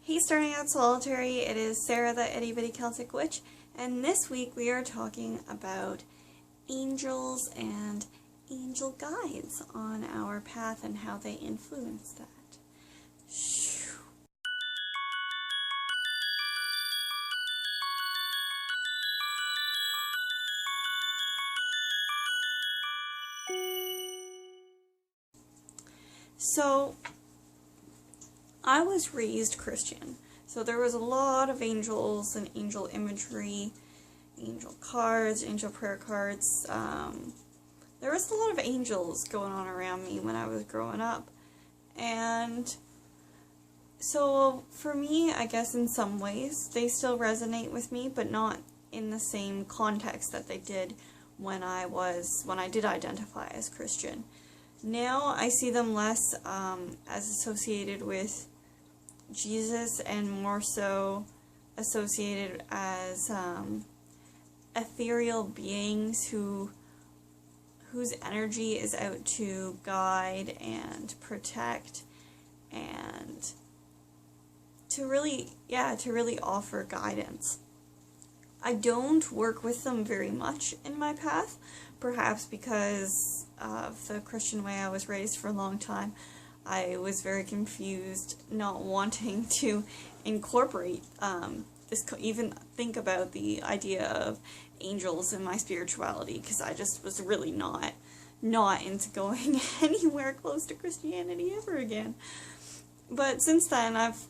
Hey, starting out solitary, it is Sarah the IttyBittyCelticWitch, and this week we are talking about angels and angel guides on our path and how they influence that. So, I was raised Christian, so there was a lot of angels and angel imagery, angel cards, angel prayer cards. There was a lot of angels going on around me when I was growing up, and so for me, I guess in some ways, they still resonate with me, but not in the same context that they did when I did identify as Christian. Now I see them less as associated with Jesus and more so associated as ethereal beings whose energy is out to guide and protect and to really offer guidance. I don't work with them very much in my path, perhaps because of the Christian way I was raised for a long time. I was very confused, not wanting to incorporate even think about the idea of angels in my spirituality, because I just was really not into going anywhere close to Christianity ever again. But since then, I've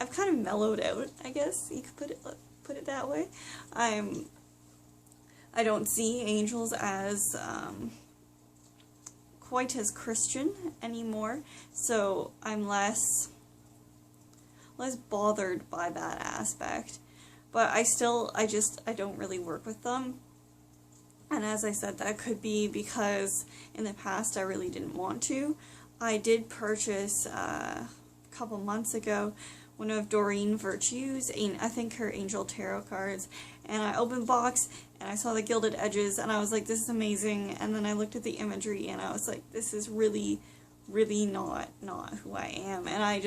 kind of mellowed out, I guess you could put it that way. I don't see angels as quite as Christian anymore, so I'm less bothered by that aspect. But I don't really work with them. And as I said, that could be because in the past I really didn't want to. I did purchase a couple months ago one of Doreen Virtue's, I think her angel tarot cards, and I opened the box and I saw the gilded edges and I was like, this is amazing, and then I looked at the imagery and I was like, this is really not who I am, and I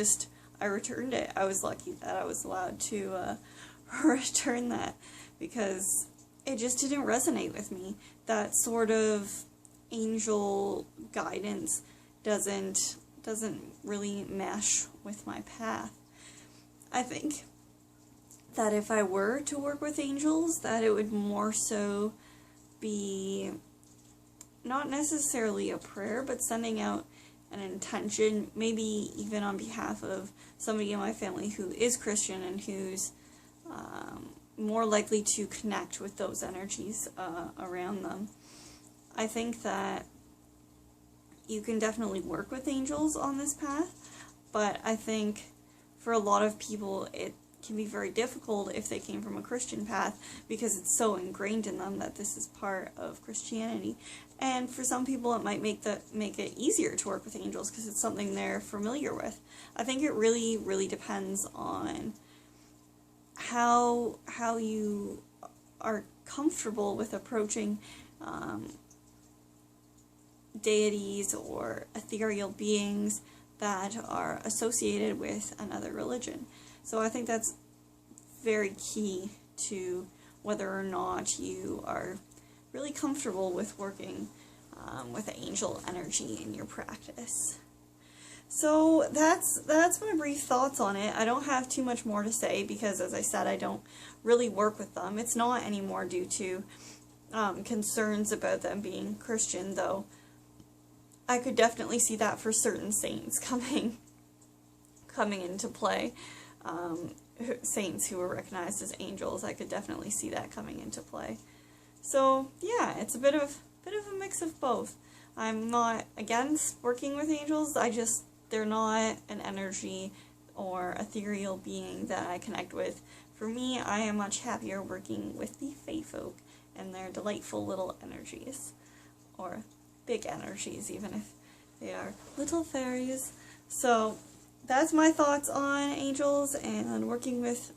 returned it. I was lucky that I was allowed to return that because it just didn't resonate with me. That sort of angel guidance doesn't really mesh with my path. I think that if I were to work with angels, that it would more so be not necessarily a prayer, but sending out an intention, maybe even on behalf of somebody in my family who is Christian and who's more likely to connect with those energies around them. I think that you can definitely work with angels on this path, but I think for a lot of people it can be very difficult if they came from a Christian path because it's so ingrained in them that this is part of Christianity. And for some people it might make it easier to work with angels because it's something they're familiar with. I think it really depends on how you are comfortable with approaching deities or ethereal beings that are associated with another religion. So I think that's very key to whether or not you are really comfortable with working with angel energy in your practice. So that's my brief thoughts on it. I don't have too much more to say because, as I said, I don't really work with them. It's not anymore due to concerns about them being Christian, though I could definitely see that for certain saints coming into play. Saints who were recognized as angels, I could definitely see that coming into play. So yeah, it's a bit of a mix of both. I'm not against working with angels, they're not an energy or ethereal being that I connect with. For me, I am much happier working with the fae folk and their delightful little energies, or big energies, even if they are little fairies. So that's my thoughts on angels and working with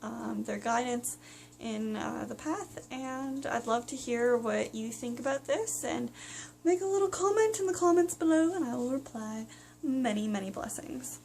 their guidance in the path, and I'd love to hear what you think about this, and make a little comment in the comments below and I will reply. Many blessings.